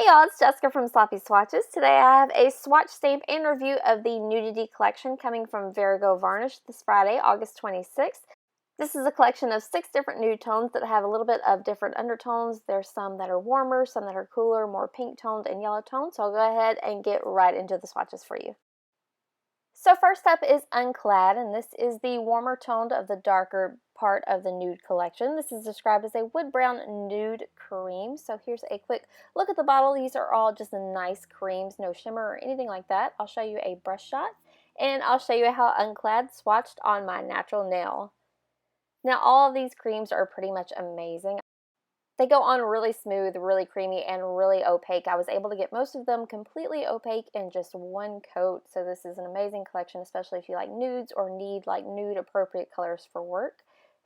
Hey y'all, it's Jessica from Sloppy Swatches. Today I have a swatch stamp and review of the Nudity collection coming from Virago Varnish this Friday, August 26th. This is a collection of 6 different nude tones that have a little bit of different undertones. There's some that are warmer, some that are cooler, more pink toned and yellow toned. So I'll go ahead and get right into the swatches for you. So first up is Unclad, and this is the warmer toned of the darker part of the nude collection. This is described as a wood brown nude cream. So here's a quick look at the bottle. These are all just nice creams, no shimmer or anything like that. I'll show you a brush shot, and I'll show you how Unclad swatched on my natural nail. Now all of these creams are pretty much amazing. They go on really smooth, really creamy, and really opaque. I was able to get most of them completely opaque in just one coat, so this is an amazing collection, especially if you like nudes or need like nude appropriate colors for work.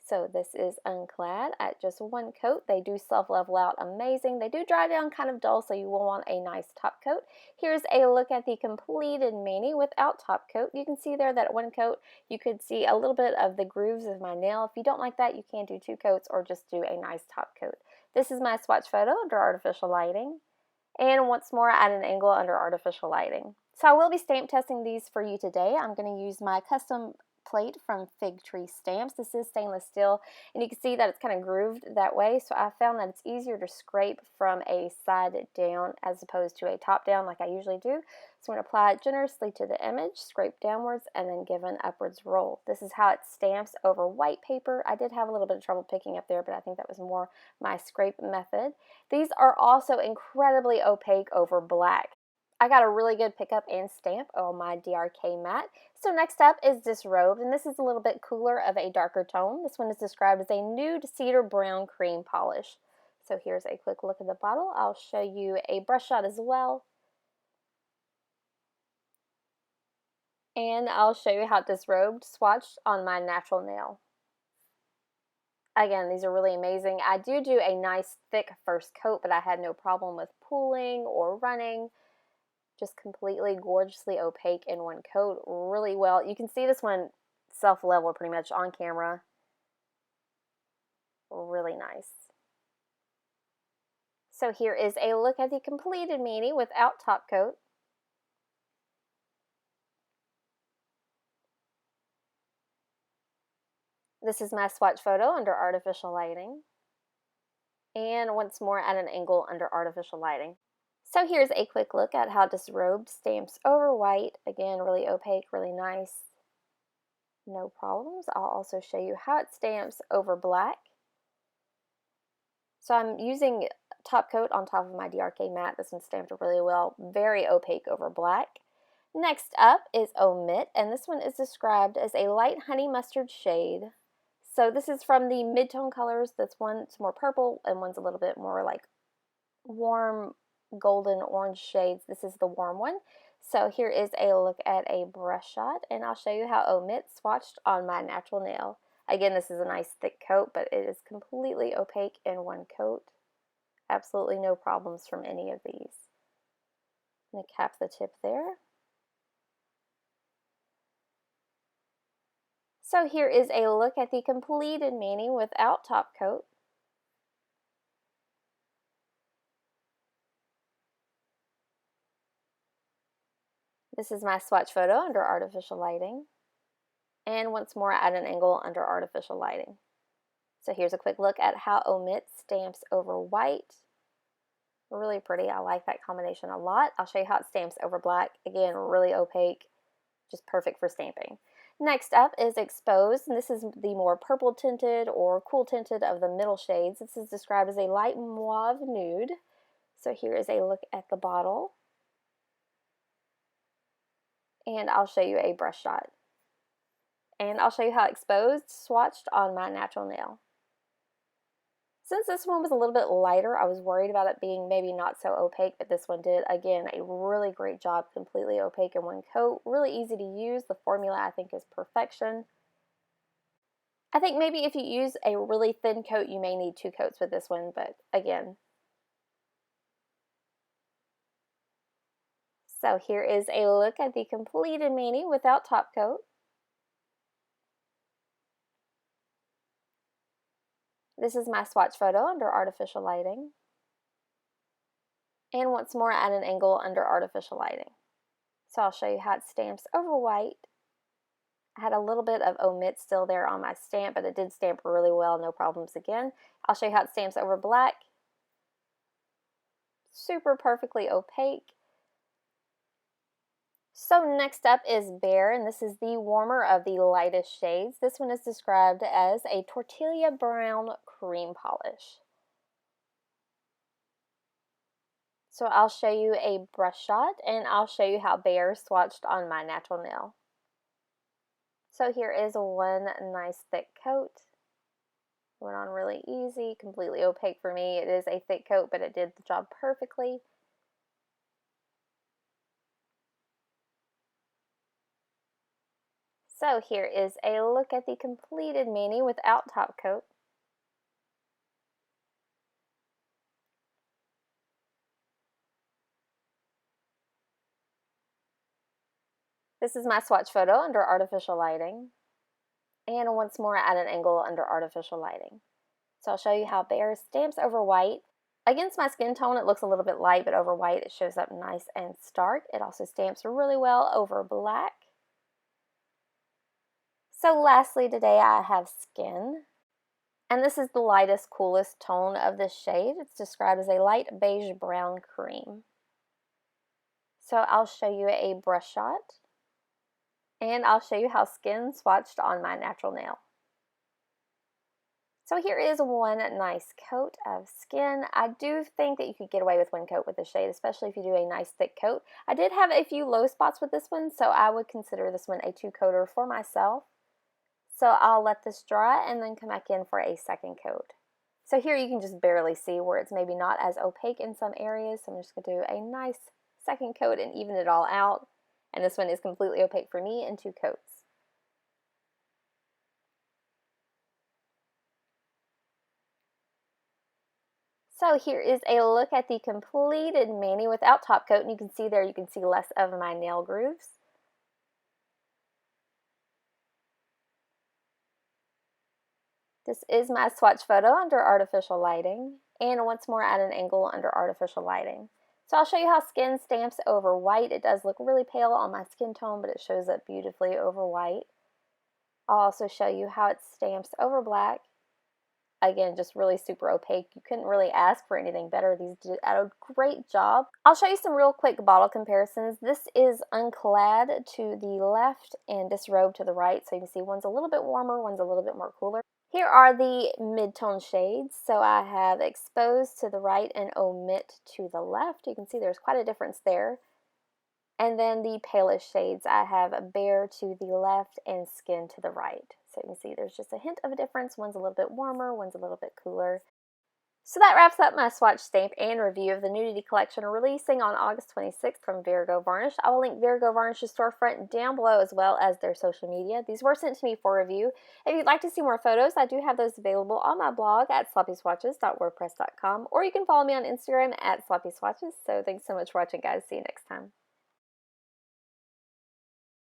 So this is Unclad at just one coat. They do self-level out amazing. They do dry down kind of dull, so you will want a nice top coat. Here's a look at the completed mani without top coat. You can see there that at one coat you could see a little bit of the grooves of my nail. If you don't like that, you can do 2 coats or just do a nice top coat. This is my swatch photo under artificial lighting, and once more at an angle under artificial lighting. So I will be stamp testing these for you today. I'm going to use my custom plate from Fig Tree Stamps. This is stainless steel, and you can see that it's kind of grooved that way, so I found that it's easier to scrape from a side down as opposed to a top down like I usually do. So I'm going to apply it generously to the image, scrape downwards, and then give an upwards roll. This is how it stamps over white paper. I did have a little bit of trouble picking up there, but I think that was more my scrape method. These are also incredibly opaque over black. I got a really good pickup and stamp on my DRK mat. So next up is Disrobed, and this is a little bit cooler of a darker tone. This one is described as a nude cedar brown cream polish. So here's a quick look at the bottle. I'll show you a brush shot as well. And I'll show you how Disrobed swatched on my natural nail. Again, these are really amazing. I do a nice thick first coat, but I had no problem with pooling or running. Just completely gorgeously opaque in one coat, really well. You can see this one self-level pretty much on camera. Really nice. So here is a look at the completed mani without top coat. This is my swatch photo under artificial lighting. And once more at an angle under artificial lighting. So here's a quick look at how Disrobed stamps over white. Again, really opaque, really nice. No problems. I'll also show you how it stamps over black. So I'm using top coat on top of my DRK mat. This one stamped really well, very opaque over black. Next up is Omit, and this one is described as a light honey mustard shade. So this is from the mid-tone colors. This one's more purple and one's a little bit more like warm golden orange shades. This is the warm one. So here is a look at a brush shot, and I'll show you how Omit swatched on my natural nail. Again, this is a nice thick coat, but it is completely opaque in one coat. Absolutely no problems from any of these. I'm going to cap the tip there. So here is a look at the completed mani without top coat. This is my swatch photo under artificial lighting. And once more at an angle under artificial lighting. So here's a quick look at how Omit stamps over white. Really pretty. I like that combination a lot. I'll show you how it stamps over black. Again, really opaque, just perfect for stamping. Next up is Exposed, and this is the more purple tinted or cool tinted of the middle shades. This is described as a light mauve nude. So here is a look at the bottle. And I'll show you a brush shot. And I'll show you how Exposed swatched on my natural nail. Since this one was a little bit lighter, I was worried about it being maybe not so opaque, but this one did. Again, a really great job, completely opaque in one coat. Really easy to use. The formula, I think, is perfection. I think maybe if you use a really thin coat, you may need 2 coats with this one, but again. So here is a look at the completed mani without top coat. This is my swatch photo under artificial lighting. and once more at an angle under artificial lighting. So I'll show you how it stamps over white. I had a little bit of omit still there on my stamp, but it did stamp really well, no problems again. I'll show you how it stamps over black. Super perfectly opaque. So next up is Bare, and this is the warmer of the lightest shades. This one is described as a tortilla brown cream polish. So I'll show you a brush shot, and I'll show you how Bare swatched on my natural nail. So here is one nice thick coat. Went on really easy, completely opaque for me. It is a thick coat, but it did the job perfectly. So here is a look at the completed mani without top coat. This is my swatch photo under artificial lighting, and once more at an angle under artificial lighting. So I'll show you how Bare stamps over white. Against my skin tone, it looks a little bit light, but over white, it shows up nice and stark. It also stamps really well over black. So lastly today, I have Skin. And this is the lightest, coolest tone of this shade. It's described as a light beige brown cream. So I'll show you a brush shot, and I'll show you how Skin swatched on my natural nail. So here is one nice coat of Skin. I do think that you could get away with one coat with this shade, especially if you do a nice thick coat. I did have a few low spots with this one, so I would consider this one a 2-coater for myself. So I'll let this dry and then come back in for a second coat. So here you can just barely see where it's maybe not as opaque in some areas. So I'm just going to do a nice second coat and even it all out. And this one is completely opaque for me in 2 coats. So here is a look at the completed mani without top coat, and you can see there, you can see less of my nail grooves. This is my swatch photo under artificial lighting, and once more at an angle under artificial lighting. So I'll show you how Skin stamps over white. It does look really pale on my skin tone, but it shows up beautifully over white. I'll also show you how it stamps over black. Again, just really super opaque. You couldn't really ask for anything better. These did a great job. I'll show you some real quick bottle comparisons. This is Unclad to the left and Disrobe to the right. So you can see one's a little bit warmer, one's a little bit more cooler. Here are the mid-tone shades. So I have Exposed to the right and Omit to the left. You can see there's quite a difference there. And then the palest shades, I have Bare to the left and Skin to the right. So you can see there's just a hint of a difference. One's a little bit warmer, one's a little bit cooler. So that wraps up my swatch stamp and review of the Nudity collection releasing on August 26th from Virago Varnish. I will link Virago Varnish's storefront down below as well as their social media. These were sent to me for review. If you'd like to see more photos, I do have those available on my blog at sloppyswatches.wordpress.com, or you can follow me on Instagram at sloppyswatches. So thanks so much for watching, guys. See you next time.